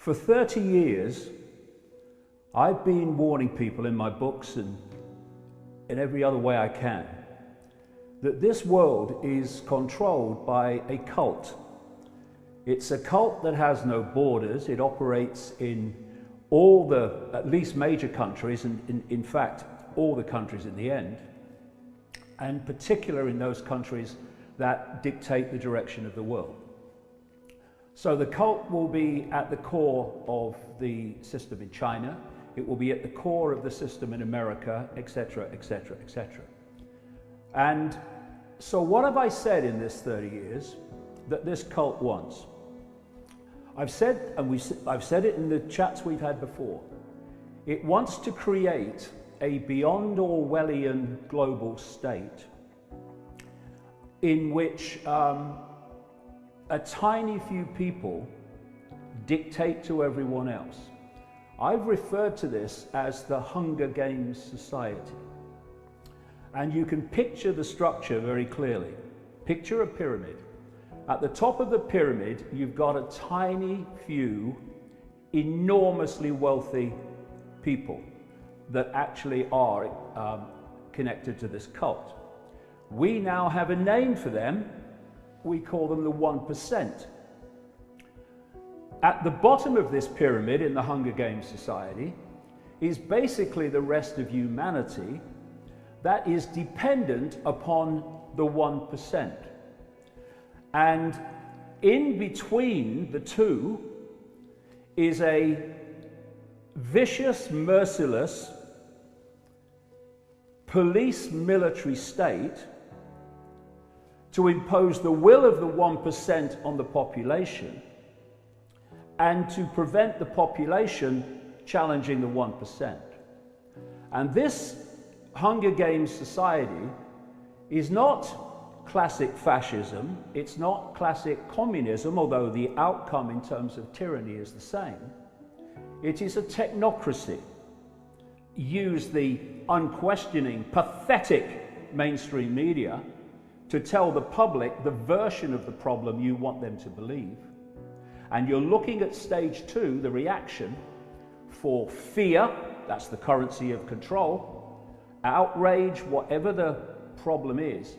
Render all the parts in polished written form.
For 30 years, I've been warning people in my books and in every other way I can that this world is controlled by a cult. It's a cult that has no borders. It operates in all the, at least major countries, and in fact, all the countries in the end, and particularly in those countries that dictate the direction of the world. So the cult will be at the core of the system in China. It will be at the core of the system in America, etc., etc., etc. And so what have I said in this 30 years that this cult wants? I've said, and I've said it in the chats we've had before, it wants to create a beyond Orwellian global state in which a tiny few people dictate to everyone else. I've referred to this as the Hunger Games society. And you can picture the structure very clearly. Picture a pyramid. At the top of the pyramid, you've got a tiny few enormously wealthy people that actually are connected to this cult. We now have a name for them. We call them the 1%. At the bottom of this pyramid in the Hunger Games society is basically the rest of humanity that is dependent upon the 1%. And in between the two is a vicious, merciless police military state to impose the will of the 1% on the population and to prevent the population challenging the 1%. And this Hunger Games society is not classic fascism, it's not classic communism, although the outcome in terms of tyranny is the same. It is a technocracy. Use the unquestioning, pathetic mainstream media to tell the public the version of the problem you want them to believe. And you're looking at stage 2, the reaction, for fear, that's the currency of control, outrage, whatever the problem is,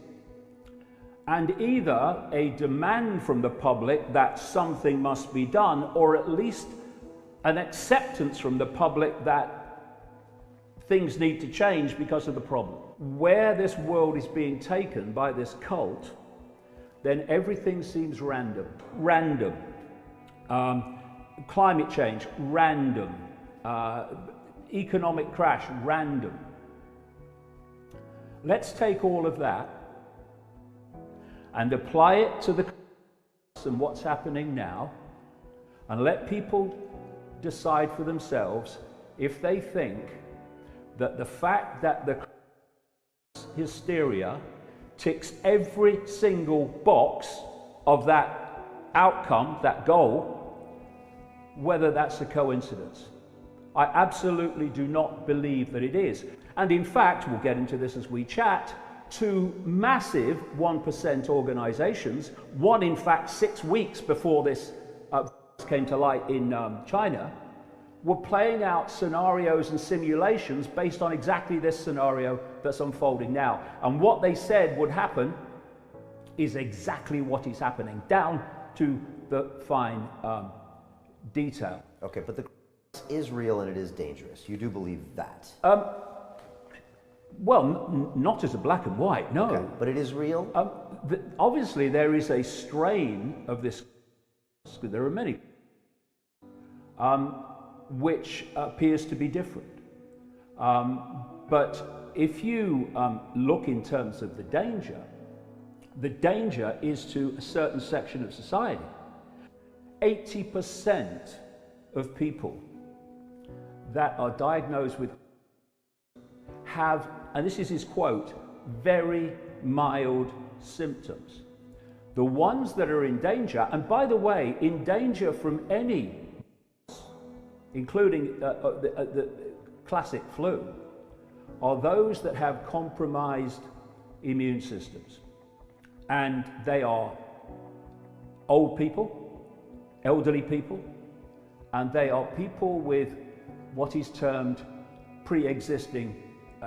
and either a demand from the public that something must be done, or at least an acceptance from the public that things need to change because of the problem. Where this world is being taken by this cult, then everything seems random. Random. Climate change, random. Economic crash, random. Let's take all of that and apply it to the and what's happening now, and let people decide for themselves if they think that the fact that the hysteria ticks every single box of that outcome, that goal, whether that's a coincidence. I absolutely do not believe that it is. And in fact, we'll get into this as we chat, two massive 1% organizations, one in fact 6 weeks before this came to light in China, were playing out scenarios and simulations based on exactly this scenario that's unfolding now. And what they said would happen is exactly what is happening, down to the fine detail. Okay, but the is real and it is dangerous. You do believe that? Well, not as a black and white, no. Okay, but it is real? Obviously, there is a strain of this. There are many which appears to be different. But if you look in terms of the danger is to a certain section of society. 80% of people that are diagnosed with have, and this is his quote, very mild symptoms. The ones that are in danger, and by the way, in danger from any, including the classic flu, are those that have compromised immune systems. And they are old people, elderly people, and they are people with what is termed pre-existing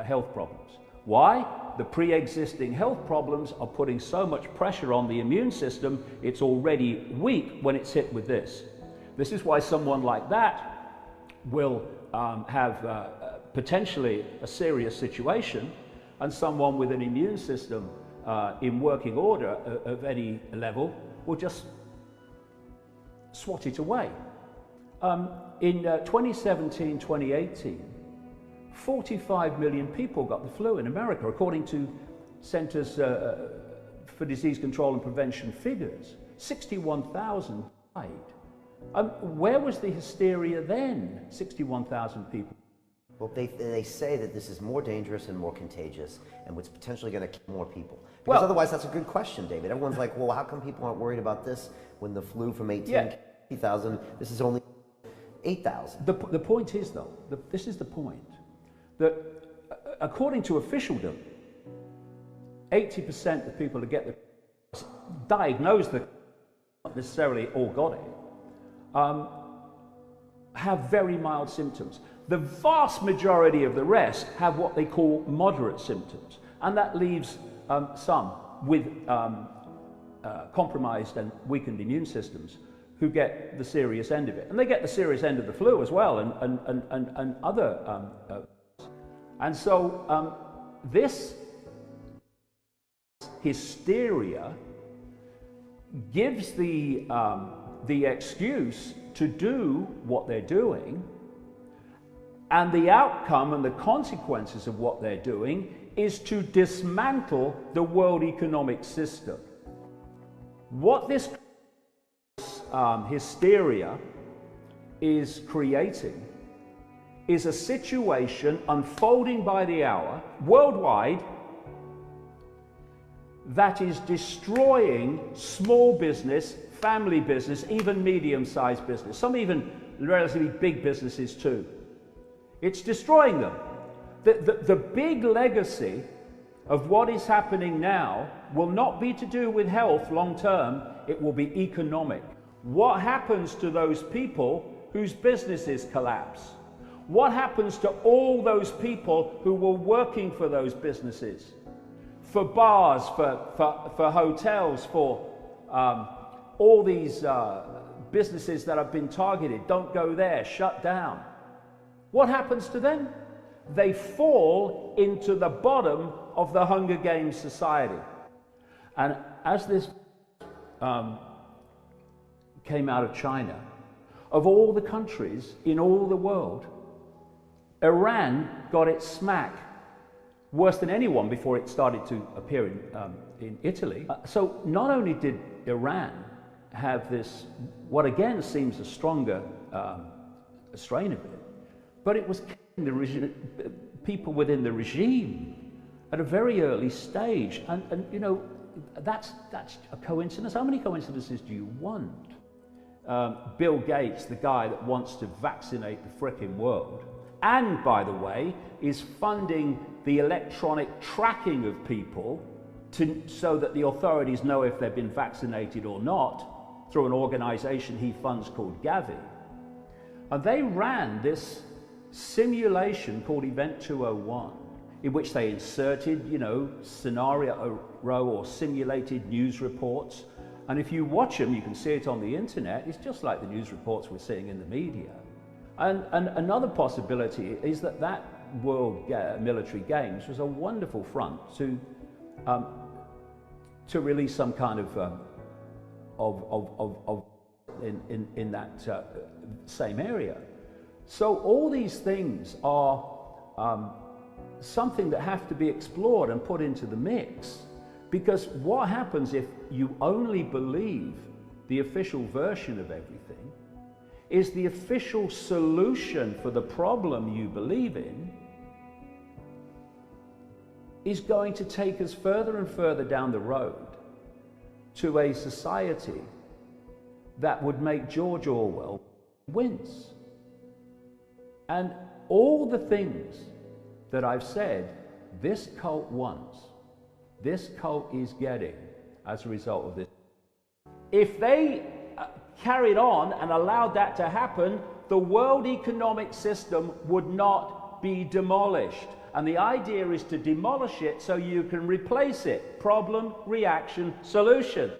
health problems. Why? The pre-existing health problems are putting so much pressure on the immune system, it's already weak when it's hit with this. This is why someone like that will have potentially a serious situation, and someone with an immune system in working order of any level will just swat it away. In 2017, 2018, 45 million people got the flu in America, according to Centers for Disease Control and Prevention figures. 61,000 died. Where was the hysteria then? 61,000 people. Well, they say that this is more dangerous and more contagious, and what's potentially going to kill more people. Because otherwise, that's a good question, David. Everyone's like, well, how come people aren't worried about this when the flu from 18,000, this is only 8,000? The point is, though, this is the point, that according to officialdom, 80% of people who get the diagnosed, not necessarily all got it, have very mild symptoms. The vast majority of the rest have what they call moderate symptoms, and that leaves some with compromised and weakened immune systems who get the serious end of it. And they get the serious end of the flu as well, and other. And so this hysteria gives the excuse to do what they're doing, and the outcome and the consequences of what they're doing is to dismantle the world economic system. What this hysteria is creating is a situation unfolding by the hour worldwide that is destroying small business, family business, even medium-sized business, some even relatively big businesses too. It's destroying them. The big legacy of what is happening now will not be to do with health long term, it will be economic. What happens to those people whose businesses collapse? What happens to all those people who were working for those businesses? For bars, for hotels, for all these businesses that have been targeted, don't go there, shut down. What happens to them? They fall into the bottom of the Hunger Games society. And as this came out of China, of all the countries in all the world, Iran got its smack worse than anyone before it started to appear in Italy. So not only did Iran have this, what again seems a stronger strain of it, but it was killing the people within the regime at a very early stage. And you know, that's a coincidence. How many coincidences do you want? Bill Gates, the guy that wants to vaccinate the frickin' world, and by the way, is funding the electronic tracking of people so that the authorities know if they've been vaccinated or not, through an organization he funds called Gavi. And they ran this simulation called Event 201, in which they inserted, you know, scenario or simulated news reports. And if you watch them, you can see it on the internet. It's just like the news reports we're seeing in the media. And another possibility is that World Military Games was a wonderful front to release some kind of in that same area. So all these things are something that have to be explored and put into the mix, because what happens if you only believe the official version of everything is the official solution for the problem you believe in is going to take us further and further down the road to a society that would make George Orwell wince. And all the things that I've said, this cult wants, this cult is getting as a result of this. If they carried on and allowed that to happen, the world economic system would not be demolished. And the idea is to demolish it so you can replace it. Problem, reaction, solution.